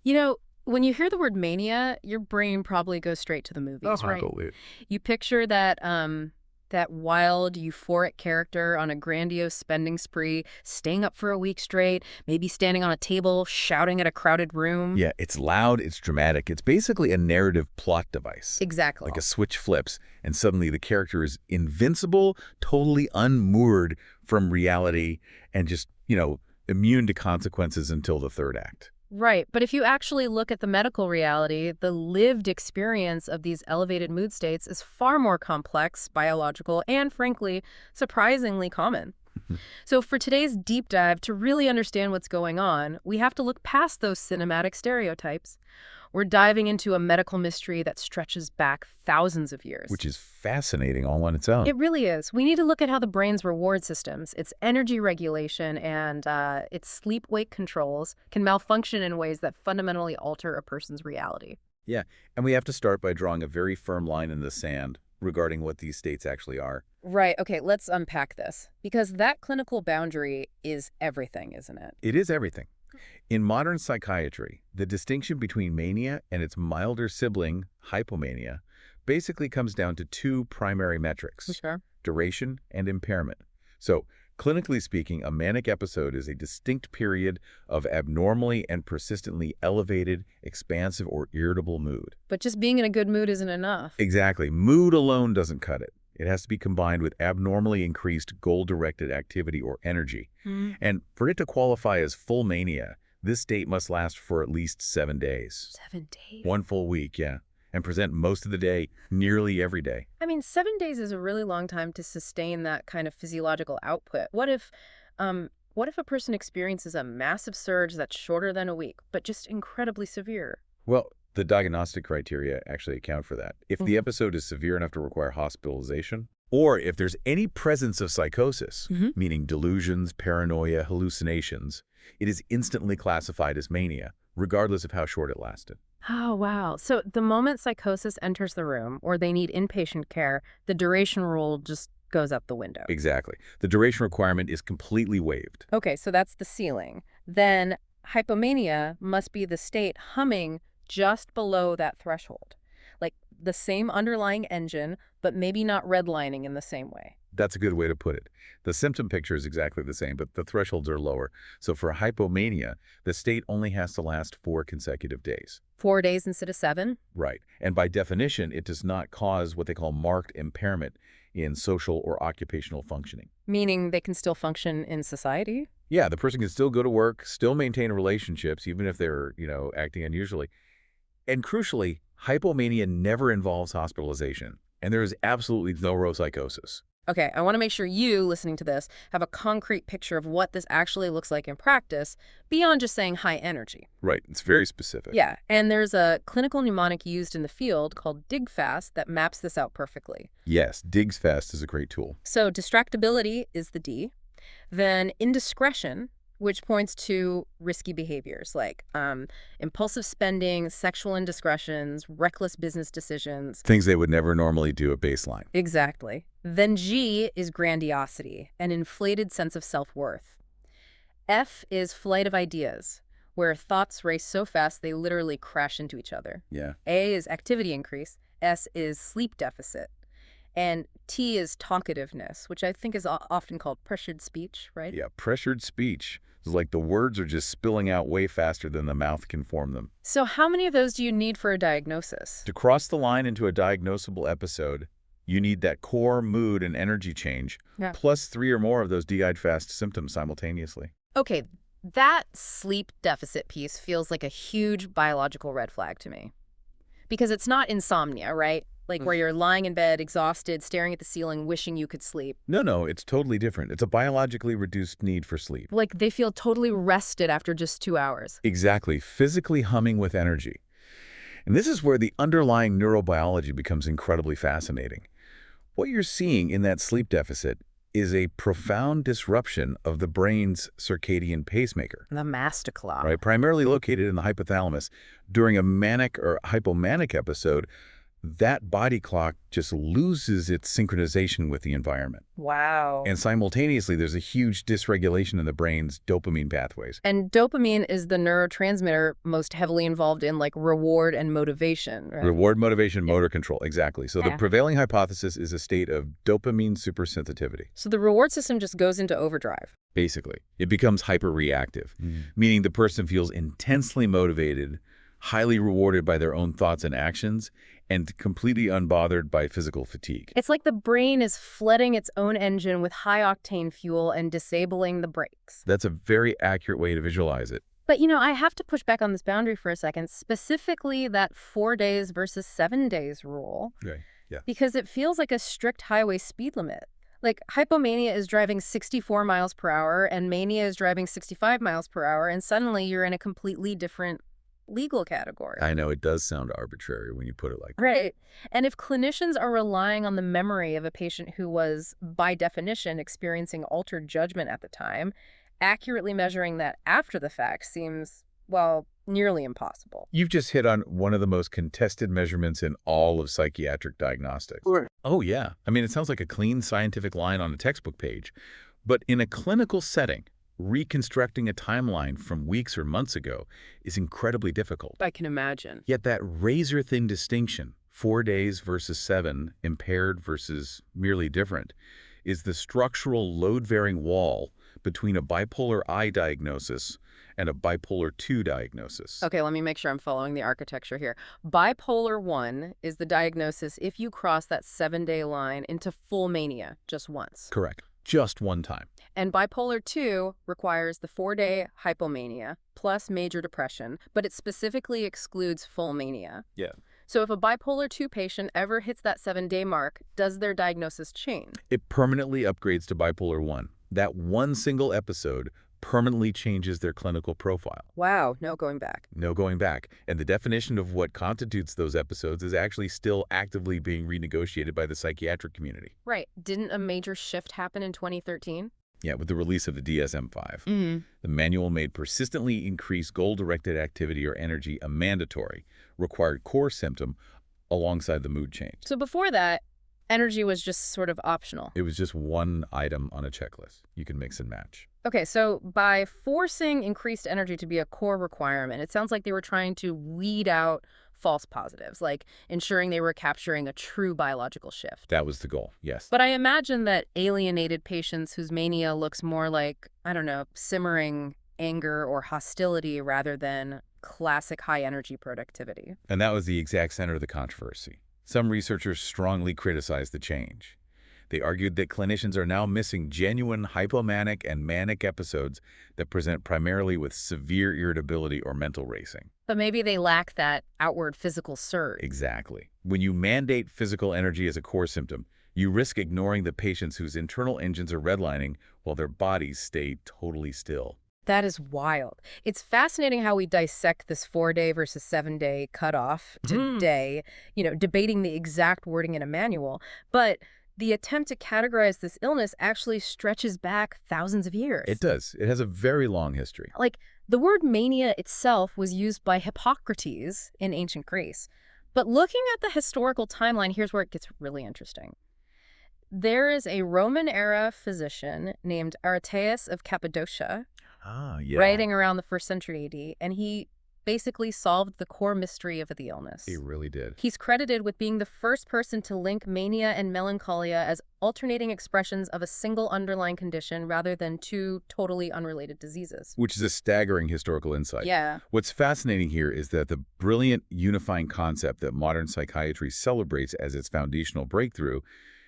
You know, when you hear the word mania, your brain probably goes straight to the movies, right? Totally. You picture that wild, euphoric character on a grandiose spending spree, staying up for a week straight, maybe standing on a table, shouting at a crowded room. Yeah, it's loud, it's dramatic. It's basically a narrative plot device. Exactly. Like a switch flips, and suddenly the character is invincible, totally unmoored from reality, and just, immune to consequences until the third act. Right. But if you actually look at the medical reality, the lived experience of these elevated mood states is far more complex, biological, and frankly, surprisingly common. So for today's deep dive, to really understand what's going on, we have to look past those cinematic stereotypes. We're diving into a medical mystery that stretches back thousands of years. Which is fascinating all on its own. It really is. We need to look at how the brain's reward systems, its energy regulation, and its sleep-wake controls can malfunction in ways that fundamentally alter a person's reality. Yeah, and we have to start by drawing a very firm line in the sand regarding what these states actually are. Right. Okay, let's unpack this. Because that clinical boundary is everything, isn't it? It is everything. In modern psychiatry, the distinction between mania and its milder sibling, hypomania, basically comes down to two primary metrics: Sure. duration and impairment. So, clinically speaking, a manic episode is a distinct period of abnormally and persistently elevated, expansive, or irritable mood. But just being in a good mood isn't enough. Exactly. Mood alone doesn't cut it. It has to be combined with abnormally increased goal-directed activity or energy. And for it to qualify as full mania, this state must last for at least 7 days. 7 days? One full week, yeah. And present most of the day, nearly every day. I mean, 7 days is a really long time to sustain that kind of physiological output. What if a person experiences a massive surge that's shorter than a week, but just incredibly severe? Well, the diagnostic criteria actually account for that. If the episode is severe enough to require hospitalization, or if there's any presence of psychosis, meaning delusions, paranoia, hallucinations, it is instantly classified as mania, regardless of how short it lasted. Oh, wow. So the moment psychosis enters the room or they need inpatient care, the duration rule just goes out the window. Exactly. The duration requirement is completely waived. Okay, so that's the ceiling. Then hypomania must be the state humming just below that threshold. Like the same underlying engine, but maybe not redlining in the same way. That's a good way to put it. The symptom picture is exactly the same, but the thresholds are lower. So for hypomania, the state only has to last 4 consecutive days. 4 days instead of 7? Right. And by definition, it does not cause what they call marked impairment in social or occupational functioning. Meaning they can still function in society? Yeah, the person can still go to work, still maintain relationships, even if they're, acting unusually. And crucially, hypomania never involves hospitalization, and there is absolutely no neuropsychosis. Okay, I want to make sure you, listening to this, have a concrete picture of what this actually looks like in practice, beyond just saying high energy. Right, it's very specific. Yeah, and there's a clinical mnemonic used in the field called DIGFAST that maps this out perfectly. Yes, DIGFAST is a great tool. So distractibility is the D, then indiscretion, which points to risky behaviors like impulsive spending, sexual indiscretions, reckless business decisions. Things they would never normally do at baseline. Exactly. Then G is grandiosity, an inflated sense of self-worth. F is flight of ideas, where thoughts race so fast they literally crash into each other. Yeah. A is activity increase. S is sleep deficit. And T is talkativeness, which I think is often called pressured speech, right? Yeah, pressured speech. It's like the words are just spilling out way faster than the mouth can form them. So how many of those do you need for a diagnosis? To cross the line into a diagnosable episode, you need that core mood and energy change, plus 3 or more of those DIGFAST symptoms simultaneously. Okay, that sleep deficit piece feels like a huge biological red flag to me. Because it's not insomnia, right? Like where you're lying in bed, exhausted, staring at the ceiling, wishing you could sleep. No, it's totally different. It's a biologically reduced need for sleep. Like they feel totally rested after just 2 hours. Exactly, physically humming with energy. And this is where the underlying neurobiology becomes incredibly fascinating. What you're seeing in that sleep deficit is a profound disruption of the brain's circadian pacemaker. The master clock. Right, primarily located in the hypothalamus. During a manic or hypomanic episode, that body clock just loses its synchronization with the environment. Wow. And simultaneously, there's a huge dysregulation in the brain's dopamine pathways. And dopamine is the neurotransmitter most heavily involved in like reward and motivation, right? Reward, motivation, motor control, exactly. So the Yeah. prevailing hypothesis is a state of dopamine supersensitivity. So the reward system just goes into overdrive. Basically, it becomes hyperreactive, meaning the person feels intensely motivated, highly rewarded by their own thoughts and actions, and completely unbothered by physical fatigue. It's like the brain is flooding its own engine with high-octane fuel and disabling the brakes. That's a very accurate way to visualize it. But, I have to push back on this boundary for a second, specifically that 4 days versus 7 days rule, Okay. Yeah. because it feels like a strict highway speed limit. Like, hypomania is driving 64 miles per hour and mania is driving 65 miles per hour, and suddenly you're in a completely different legal category. I know it does sound arbitrary when you put it like that. Right. And if clinicians are relying on the memory of a patient who was, by definition, experiencing altered judgment at the time, accurately measuring that after the fact seems, well, nearly impossible. You've just hit on one of the most contested measurements in all of psychiatric diagnostics. Sure. Oh, yeah. I mean, it sounds like a clean scientific line on a textbook page. But in a clinical setting, reconstructing a timeline from weeks or months ago is incredibly difficult. I can imagine. Yet that razor-thin distinction, 4 days versus 7, impaired versus merely different, is the structural load-varying wall between a bipolar I diagnosis and a bipolar II diagnosis. Okay, let me make sure I'm following the architecture here. Bipolar 1 is the diagnosis if you cross that 7-day line into full mania just once. Correct. Just one time. And bipolar 2 requires the 4-day hypomania plus major depression, but it specifically excludes full mania. Yeah. So if a bipolar 2 patient ever hits that 7-day mark, does their diagnosis change? It permanently upgrades to bipolar 1. That one single episode permanently changes their clinical profile. Wow, no going back. No going back. And the definition of what constitutes those episodes is actually still actively being renegotiated by the psychiatric community. Right. Didn't a major shift happen in 2013? Yeah, with the release of the DSM-5. The manual made persistently increased goal-directed activity or energy a mandatory, required core symptom alongside the mood change. So before that, energy was just sort of optional. It was just one item on a checklist. You can mix and match. Okay, so by forcing increased energy to be a core requirement, it sounds like they were trying to weed out false positives, like ensuring they were capturing a true biological shift. That was the goal, yes. But I imagine that alienated patients whose mania looks more like, I don't know, simmering anger or hostility rather than classic high-energy productivity. And that was the exact center of the controversy. Some researchers strongly criticized the change. They argued that clinicians are now missing genuine hypomanic and manic episodes that present primarily with severe irritability or mental racing. But maybe they lack that outward physical surge. Exactly. When you mandate physical energy as a core symptom, you risk ignoring the patients whose internal engines are redlining while their bodies stay totally still. That is wild. It's fascinating how we dissect this 4-day versus 7-day cutoff today, debating the exact wording in a manual. But the attempt to categorize this illness actually stretches back thousands of years. It does. It has a very long history. Like, the word mania itself was used by Hippocrates in ancient Greece. But looking at the historical timeline, here's where it gets really interesting. There is a Roman-era physician named Aretaeus of Cappadocia, writing around the 1st century AD, and he basically solved the core mystery of the illness. He really did. He's credited with being the first person to link mania and melancholia as alternating expressions of a single underlying condition rather than two totally unrelated diseases. Which is a staggering historical insight. Yeah. What's fascinating here is that the brilliant unifying concept that modern psychiatry celebrates as its foundational breakthrough,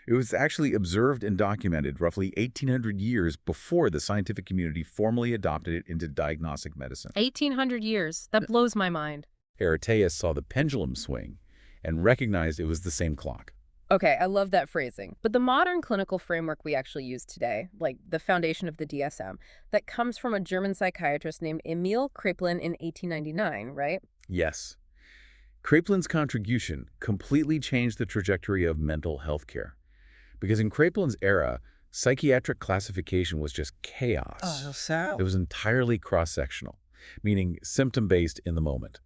it was actually observed and documented roughly 1,800 years before the scientific community formally adopted it into diagnostic medicine. 1,800 years. That blows my mind. Aretaeus saw the pendulum swing and recognized it was the same clock. Okay, I love that phrasing. But the modern clinical framework we actually use today, like the foundation of the DSM, that comes from a German psychiatrist named Emil Kraepelin in 1899, right? Yes. Kraepelin's contribution completely changed the trajectory of mental health care. Because in Kraepelin's era, psychiatric classification was just chaos. Oh, sad. It was entirely cross-sectional, meaning symptom-based in the moment.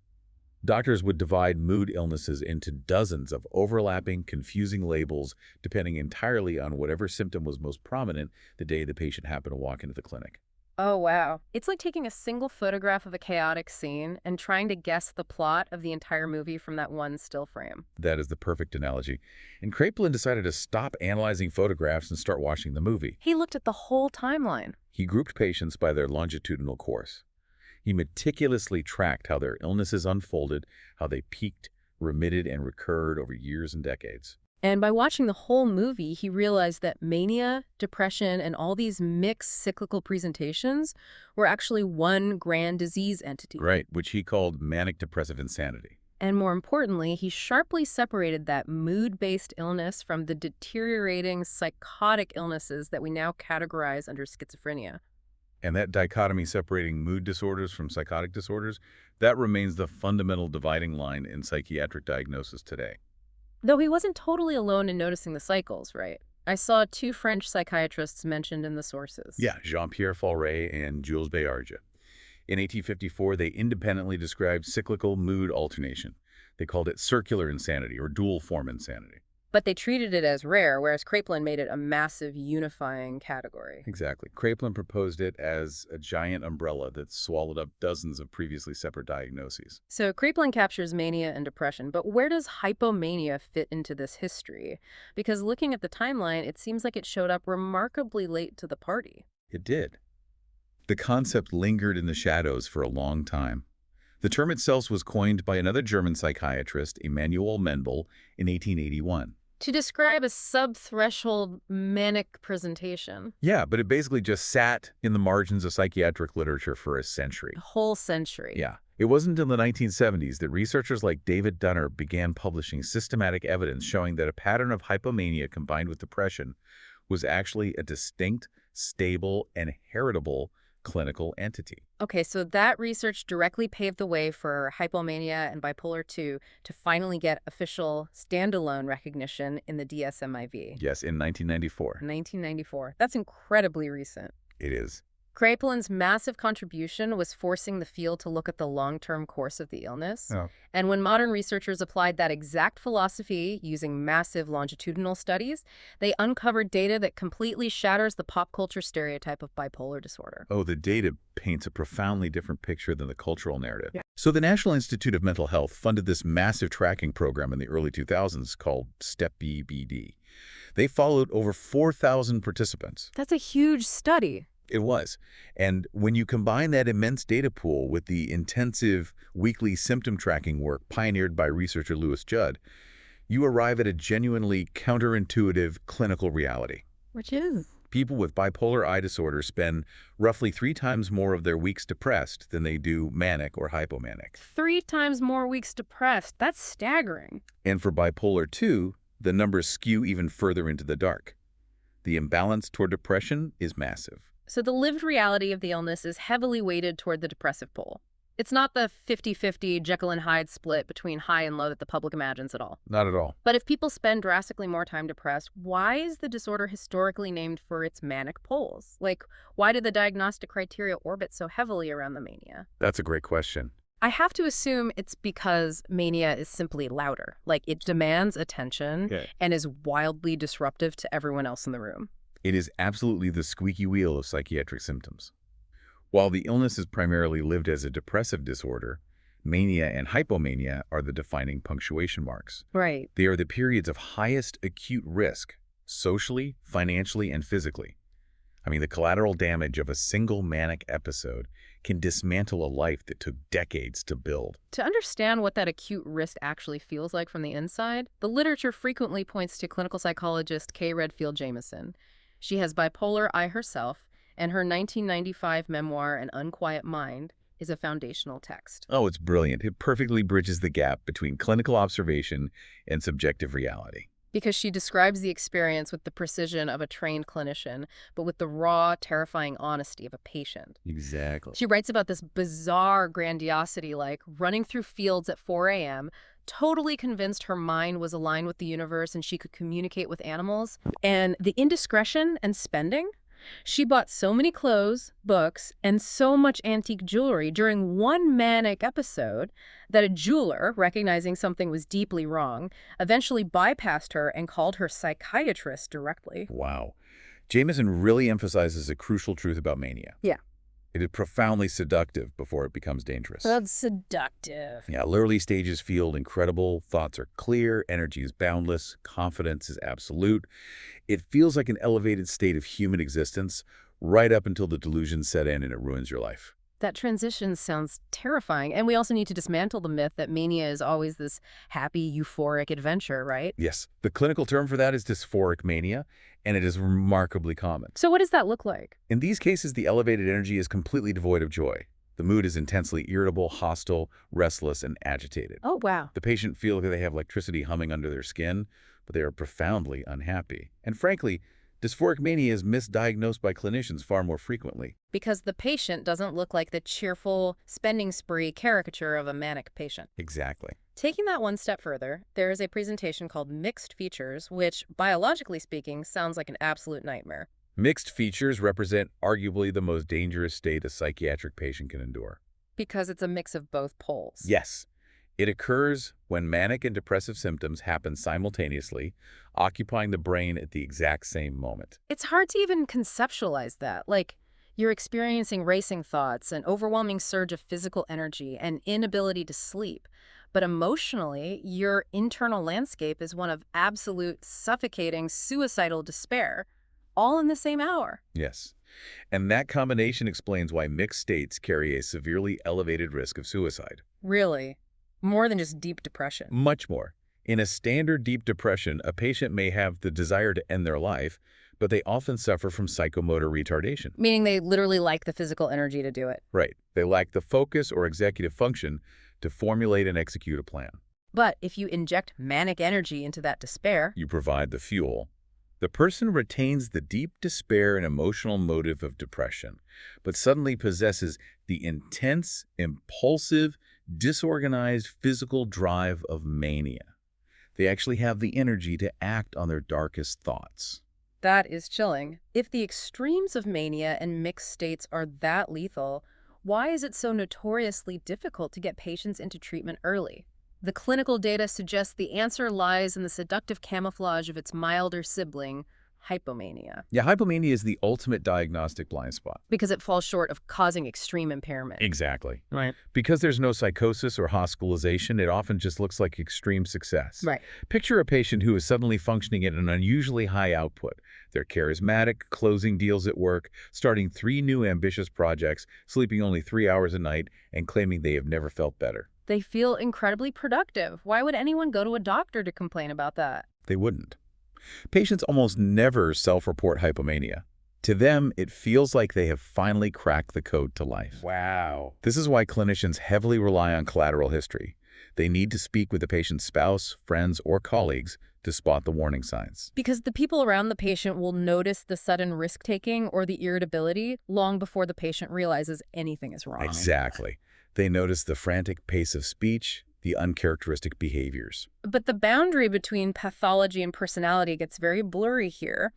Doctors would divide mood illnesses into dozens of overlapping, confusing labels, depending entirely on whatever symptom was most prominent the day the patient happened to walk into the clinic. Oh, wow. It's like taking a single photograph of a chaotic scene and trying to guess the plot of the entire movie from that one still frame. That is the perfect analogy. And Kraepelin decided to stop analyzing photographs and start watching the movie. He looked at the whole timeline. He grouped patients by their longitudinal course. He meticulously tracked how their illnesses unfolded, how they peaked, remitted, and recurred over years and decades. And by watching the whole movie, he realized that mania, depression, and all these mixed cyclical presentations were actually one grand disease entity. Right, which he called manic depressive insanity. And more importantly, he sharply separated that mood-based illness from the deteriorating psychotic illnesses that we now categorize under schizophrenia. And that dichotomy separating mood disorders from psychotic disorders, that remains the fundamental dividing line in psychiatric diagnosis today. Though he wasn't totally alone in noticing the cycles, right? I saw two French psychiatrists mentioned in the sources. Yeah, Jean-Pierre Faure and Jules Béarge. In 1854, they independently described cyclical mood alternation. They called it circular insanity or dual-form insanity. But they treated it as rare, whereas Kraepelin made it a massive unifying category. Exactly. Kraepelin proposed it as a giant umbrella that swallowed up dozens of previously separate diagnoses. So Kraepelin captures mania and depression, but where does hypomania fit into this history? Because looking at the timeline, it seems like it showed up remarkably late to the party. It did. The concept lingered in the shadows for a long time. The term itself was coined by another German psychiatrist, Emanuel Mendel, in 1881. To describe a sub-threshold manic presentation. Yeah, but it basically just sat in the margins of psychiatric literature for a century. A whole century. Yeah. It wasn't until the 1970s that researchers like David Dunner began publishing systematic evidence showing that a pattern of hypomania combined with depression was actually a distinct, stable, and heritable clinical entity. Okay, so that research directly paved the way for hypomania and bipolar 2 to finally get official standalone recognition in the DSM-IV. Yes, in 1994. 1994. That's incredibly recent. It is. Kraepelin's massive contribution was forcing the field to look at the long-term course of the illness. Oh. And when modern researchers applied that exact philosophy using massive longitudinal studies, they uncovered data that completely shatters the pop culture stereotype of bipolar disorder. Oh, the data paints a profoundly different picture than the cultural narrative. Yeah. So the National Institute of Mental Health funded this massive tracking program in the early 2000s called STEP-BBD. They followed over 4,000 participants. That's a huge study. It was. And when you combine that immense data pool with the intensive weekly symptom tracking work pioneered by researcher Louis Judd, you arrive at a genuinely counterintuitive clinical reality. Which is? People with bipolar I disorder spend roughly 3 times more of their weeks depressed than they do manic or hypomanic. 3 times more weeks depressed. That's staggering. And for bipolar 2, the numbers skew even further into the dark. The imbalance toward depression is massive. So the lived reality of the illness is heavily weighted toward the depressive pole. It's not the 50-50 Jekyll and Hyde split between high and low that the public imagines at all. Not at all. But if people spend drastically more time depressed, why is the disorder historically named for its manic poles? Like, why did the diagnostic criteria orbit so heavily around the mania? That's a great question. I have to assume it's because mania is simply louder. Like, it demands attention and is wildly disruptive to everyone else in the room. It is absolutely the squeaky wheel of psychiatric symptoms. While the illness is primarily lived as a depressive disorder, mania and hypomania are the defining punctuation marks. Right. They are the periods of highest acute risk, socially, financially, and physically. I mean, the collateral damage of a single manic episode can dismantle a life that took decades to build. To understand what that acute risk actually feels like from the inside, the literature frequently points to clinical psychologist Kay Redfield Jamison. She has bipolar I herself, and her 1995 memoir, An Unquiet Mind, is a foundational text. Oh, it's brilliant. It perfectly bridges the gap between clinical observation and subjective reality. Because she describes the experience with the precision of a trained clinician, but with the raw, terrifying honesty of a patient. Exactly. She writes about this bizarre grandiosity, like running through fields at 4 a.m., totally convinced her mind was aligned with the universe and she could communicate with animals. And the indiscretion and spending, She bought so many clothes, books, and so much antique jewelry during one manic episode that a jeweler, recognizing something was deeply wrong, eventually bypassed her and called her psychiatrist directly. Wow. Jameson really emphasizes a crucial truth about mania. Yeah. It is profoundly seductive before it becomes dangerous. That's seductive. Yeah, early stages feel incredible, thoughts are clear, energy is boundless, confidence is absolute. It feels like an elevated state of human existence right up until the delusions set in and it ruins your life. That transition sounds terrifying. And we also need to dismantle the myth that mania is always this happy, euphoric adventure, right? Yes, the clinical term for that is dysphoric mania, and it is remarkably common. So what does that look like? In these cases, the elevated energy is completely devoid of joy. The mood is intensely irritable, hostile, restless, and agitated. Oh, wow. The patient feels that they have electricity humming under their skin, but they are profoundly unhappy. And frankly, dysphoric mania is misdiagnosed by clinicians far more frequently. Because the patient doesn't look like the cheerful, spending spree caricature of a manic patient. Exactly. Taking that one step further, there is a presentation called mixed features, which, biologically speaking, sounds like an absolute nightmare. Mixed features represent arguably the most dangerous state a psychiatric patient can endure. Because it's a mix of both poles. Yes. It occurs when manic and depressive symptoms happen simultaneously, occupying the brain at the exact same moment. It's hard to even conceptualize that. Like, you're experiencing racing thoughts, an overwhelming surge of physical energy, and inability to sleep. But emotionally, your internal landscape is one of absolute, suffocating, suicidal despair, all in the same hour. Yes. And that combination explains why mixed states carry a severely elevated risk of suicide. Really? More than just deep depression. Much more. In a standard deep depression, a patient may have the desire to end their life, but they often suffer from psychomotor retardation. Meaning they literally lack the physical energy to do it. Right. They lack the focus or executive function to formulate and execute a plan. But if you inject manic energy into that despair, You provide the fuel. The person retains the deep despair and emotional motive of depression, but suddenly possesses the intense, impulsive, disorganized physical drive of mania. They actually have the energy to act on their darkest thoughts. that is chilling. If the extremes of mania and mixed states are that lethal, why is it so notoriously difficult to get patients into treatment early? The clinical data suggests the answer lies in the seductive camouflage of its milder sibling, hypomania, Yeah, hypomania is the ultimate diagnostic blind spot. because it falls short of causing extreme impairment. Exactly. Right. Because there's no psychosis or hospitalization, it often just looks like extreme success. Right. Picture a patient who is suddenly functioning at an unusually high output. They're charismatic, closing deals at work, starting 3 new ambitious projects, sleeping only 3 hours a night, and claiming they have never felt better. They feel incredibly productive. Why would anyone go to a doctor to complain about that? They wouldn't. Patients almost never self-report hypomania. To them, it feels like they have finally cracked the code to life. Wow. This is why clinicians heavily rely on collateral history. They need to speak with the patient's spouse, friends, or colleagues to spot the warning signs. Because the people around the patient will notice the sudden risk-taking or the irritability long before the patient realizes anything is wrong. Exactly. They notice the frantic pace of speech, the uncharacteristic behaviors. But the boundary between pathology and personality gets very blurry here.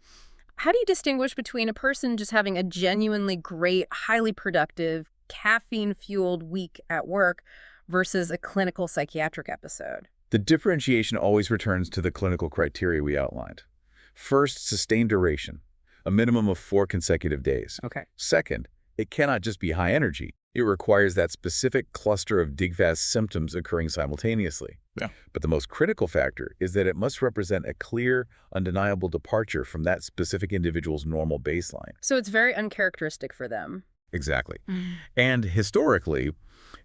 How do you distinguish between a person just having a genuinely great, highly productive, caffeine-fueled week at work versus a clinical psychiatric episode? The differentiation always returns to the clinical criteria we outlined. First, sustained duration, a minimum of 4 consecutive days. Okay. Second, it cannot just be high energy. It requires that specific cluster of digfast symptoms occurring simultaneously. Yeah. But the most critical factor is that it must represent a clear, undeniable departure from that specific individual's normal baseline. So it's very uncharacteristic for them. Exactly. And historically,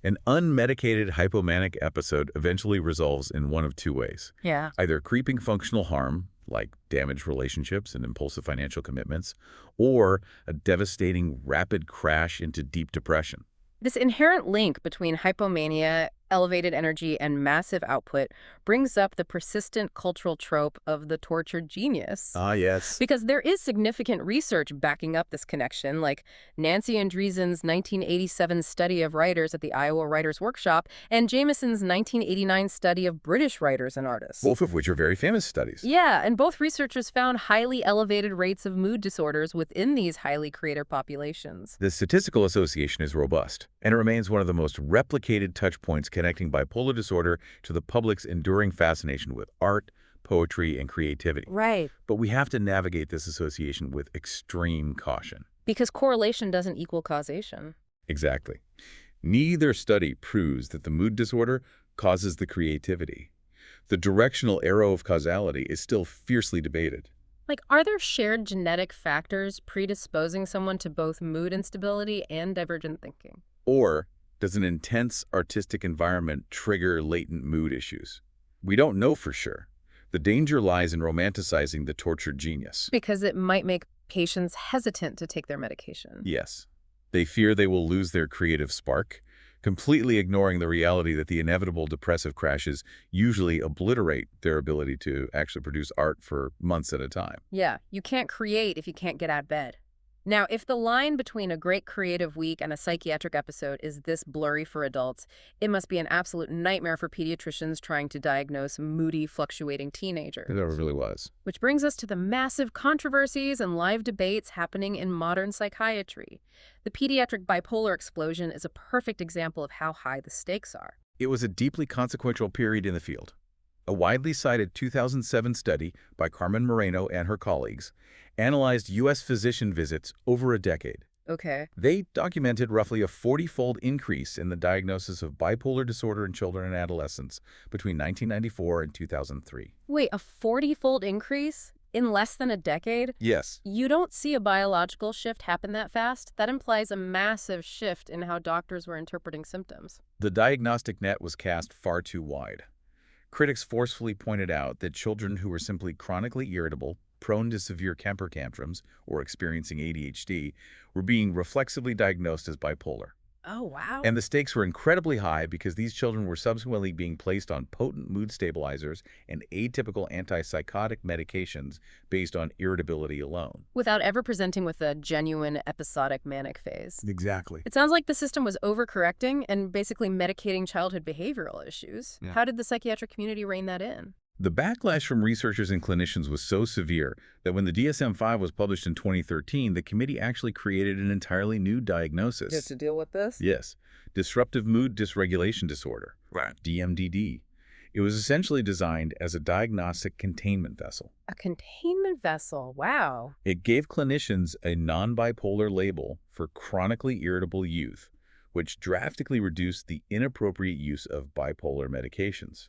an unmedicated hypomanic episode eventually resolves in one of 2 ways. Yeah. Either creeping functional harm, like damaged relationships and impulsive financial commitments, or a devastating rapid crash into deep depression. This inherent link between hypomania elevated energy and massive output brings up the persistent cultural trope of the tortured genius. Ah, yes. Because there is significant research backing up this connection, like Nancy Andreessen's 1987 study of writers at the Iowa Writers' Workshop and Jameson's 1989 study of British writers and artists. Both of which are very famous studies. Yeah, and both researchers found highly elevated rates of mood disorders within these highly creative populations. The statistical association is robust, and it remains one of the most replicated touchpoints connecting bipolar disorder to the public's enduring fascination with art, poetry, and creativity. Right. But we have to navigate this association with extreme caution. Because correlation doesn't equal causation. Exactly. Neither study proves that the mood disorder causes the creativity. The directional arrow of causality is still fiercely debated. Like, are there shared genetic factors predisposing someone to both mood instability and divergent thinking? Or does an intense artistic environment trigger latent mood issues? We don't know for sure. The danger lies in romanticizing the tortured genius. Because it might make patients hesitant to take their medication. Yes. They fear they will lose their creative spark, completely ignoring the reality that the inevitable depressive crashes usually obliterate their ability to actually produce art for months at a time. Yeah, you can't create if you can't get out of bed. Now, if the line between a great creative week and a psychiatric episode is this blurry for adults, it must be an absolute nightmare for pediatricians trying to diagnose moody, fluctuating teenagers. It really was. Which brings us to the massive controversies and live debates happening in modern psychiatry. The pediatric bipolar explosion is a perfect example of how high the stakes are. It was a deeply consequential period in the field. A widely cited 2007 study by Carmen Moreno and her colleagues analyzed U.S. physician visits over a decade. Okay. They documented roughly a 40-fold increase in the diagnosis of bipolar disorder in children and adolescents between 1994 and 2003. Wait, a 40-fold increase in less than a decade? Yes. You don't see a biological shift happen that fast. That implies a massive shift in how doctors were interpreting symptoms. The diagnostic net was cast far too wide. Critics forcefully pointed out that children who were simply chronically irritable, prone to severe temper tantrums, or experiencing ADHD, were being reflexively diagnosed as bipolar. Oh, wow. And the stakes were incredibly high because these children were subsequently being placed on potent mood stabilizers and atypical antipsychotic medications based on irritability alone. Without ever presenting with a genuine episodic manic phase. Exactly. It sounds like the system was overcorrecting and basically medicating childhood behavioral issues. Yeah. How did the psychiatric community rein that in? The backlash from researchers and clinicians was so severe that when the DSM-5 was published in 2013, the committee actually created an entirely new diagnosis. Just to deal with this? Yes. Disruptive Mood Dysregulation Disorder, right. DMDD. It was essentially designed as a diagnostic containment vessel. A containment vessel. Wow. It gave clinicians a non-bipolar label for chronically irritable youth, which drastically reduced the inappropriate use of bipolar medications.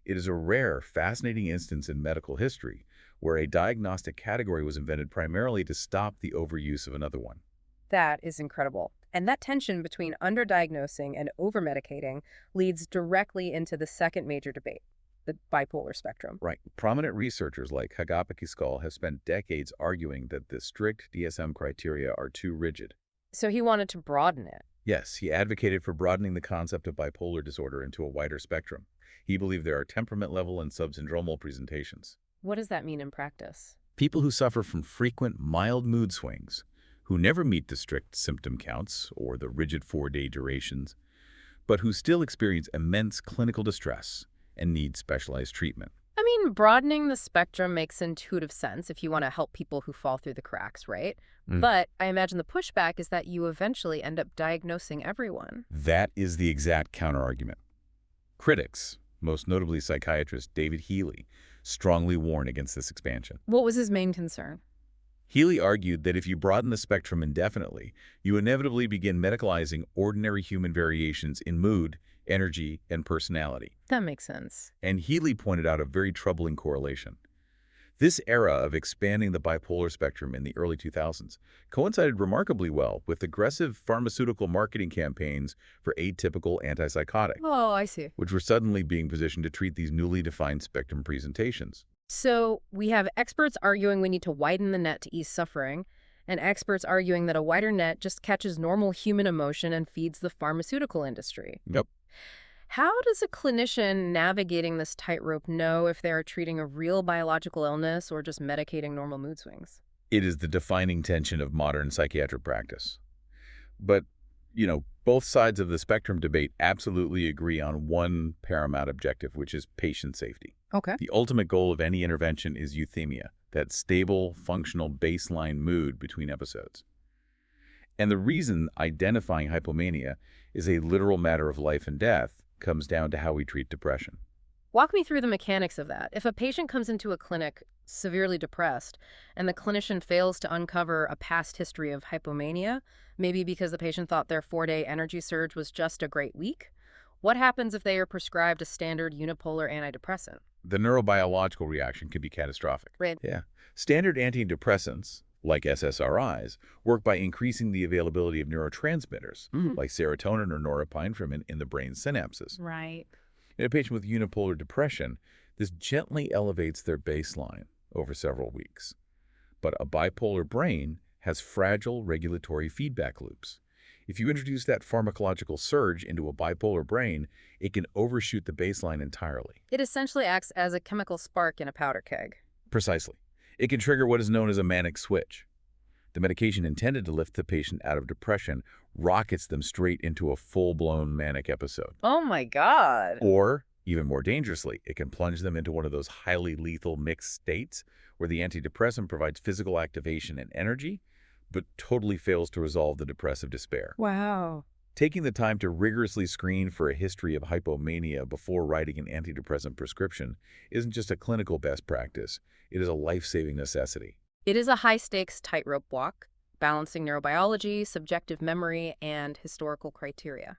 It is a rare, fascinating instance in medical history where a diagnostic category was invented primarily to stop the overuse of another one. That is incredible. And that tension between underdiagnosing and overmedicating leads directly into the second major debate, the bipolar spectrum. Right. Prominent researchers like Hagapaki have spent decades arguing that the strict DSM criteria are too rigid. So he wanted to broaden it. Yes, he advocated for broadening the concept of bipolar disorder into a wider spectrum. He believed there are temperament-level and subsyndromal presentations. What does that mean in practice? People who suffer from frequent, mild mood swings, who never meet the strict symptom counts or the rigid 4-day durations, but who still experience immense clinical distress and need specialized treatment. I mean, broadening the spectrum makes intuitive sense if you want to help people who fall through the cracks, right? But I imagine the pushback is that you eventually end up diagnosing everyone. That is the exact counterargument. Critics, most notably psychiatrist David Healy, strongly warn against this expansion. What was his main concern? Healy argued that if you broaden the spectrum indefinitely, you inevitably begin medicalizing ordinary human variations in mood, energy, and personality. That makes sense. And Healy pointed out a very troubling correlation. This era of expanding the bipolar spectrum in the early 2000s coincided remarkably well with aggressive pharmaceutical marketing campaigns for atypical antipsychotics, Oh, I see. which were suddenly being positioned to treat these newly defined spectrum presentations. So we have experts arguing we need to widen the net to ease suffering, and experts arguing that a wider net just catches normal human emotion and feeds the pharmaceutical industry. Yep. How does a clinician navigating this tightrope know if they are treating a real biological illness or just medicating normal mood swings? It is the defining tension of modern psychiatric practice. But, both sides of the spectrum debate absolutely agree on one paramount objective, which is patient safety. Okay. The ultimate goal of any intervention is euthymia, that stable, functional baseline mood between episodes. And the reason identifying hypomania is a literal matter of life and death comes down to how we treat depression. Walk me through the mechanics of that. If a patient comes into a clinic severely depressed and the clinician fails to uncover a past history of hypomania, maybe because the patient thought their 4-day energy surge was just a great week, what happens if they are prescribed a standard unipolar antidepressant? The neurobiological reaction can be catastrophic. Right. Yeah. Standard antidepressants, like SSRIs, work by increasing the availability of neurotransmitters, like serotonin or norepinephrine in the brain's synapses. Right. In a patient with unipolar depression, this gently elevates their baseline over several weeks. But a bipolar brain has fragile regulatory feedback loops. If you introduce that pharmacological surge into a bipolar brain, it can overshoot the baseline entirely. It essentially acts as a chemical spark in a powder keg. Precisely. It can trigger what is known as a manic switch. The medication intended to lift the patient out of depression rockets them straight into a full-blown manic episode. Oh my God. Or, even more dangerously, it can plunge them into one of those highly lethal mixed states where the antidepressant provides physical activation and energy, but totally fails to resolve the depressive despair. Wow. Taking the time to rigorously screen for a history of hypomania before writing an antidepressant prescription isn't just a clinical best practice, it is a life-saving necessity. It is a high-stakes tightrope walk, balancing neurobiology, subjective memory, and historical criteria.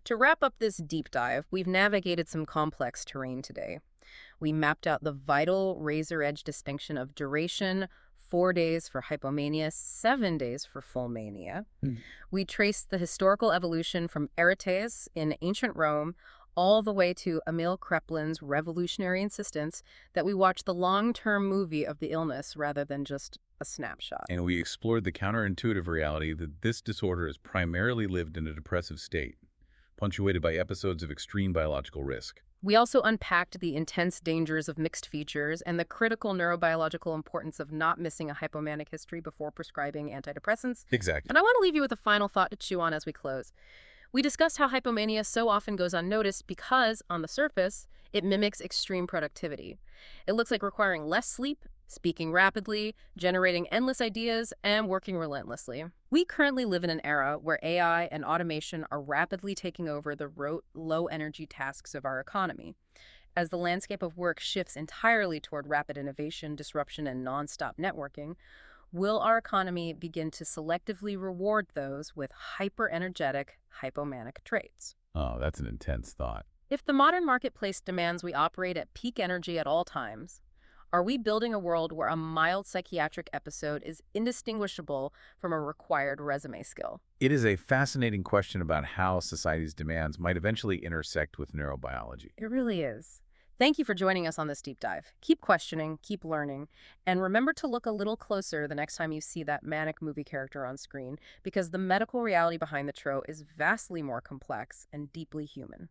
To wrap up this deep dive, we've navigated some complex terrain today. We mapped out the vital razor-edge distinction of duration, 4 days for hypomania, 7 days for full mania. We traced the historical evolution from Eretes in ancient Rome all the way to Emil Kreplin's revolutionary insistence that we watch the long-term movie of the illness rather than just a snapshot. And we explored the counterintuitive reality that this disorder is primarily lived in a depressive state, punctuated by episodes of extreme biological risk. We also unpacked the intense dangers of mixed features and the critical neurobiological importance of not missing a hypomanic history before prescribing antidepressants. Exactly. And I want to leave you with a final thought to chew on as we close. We discussed how hypomania so often goes unnoticed because, on the surface, it mimics extreme productivity. It looks like requiring less sleep, speaking rapidly, generating endless ideas, and working relentlessly. We currently live in an era where AI and automation are rapidly taking over the rote, low-energy tasks of our economy. As the landscape of work shifts entirely toward rapid innovation, disruption, and nonstop networking, will our economy begin to selectively reward those with hyper-energetic, hypomanic traits? Oh, that's an intense thought. If the modern marketplace demands we operate at peak energy at all times, are we building a world where a mild psychiatric episode is indistinguishable from a required resume skill? It is a fascinating question about how society's demands might eventually intersect with neurobiology. It really is. Thank you for joining us on this deep dive. Keep questioning, keep learning, and remember to look a little closer the next time you see that manic movie character on screen, because the medical reality behind the trope is vastly more complex and deeply human.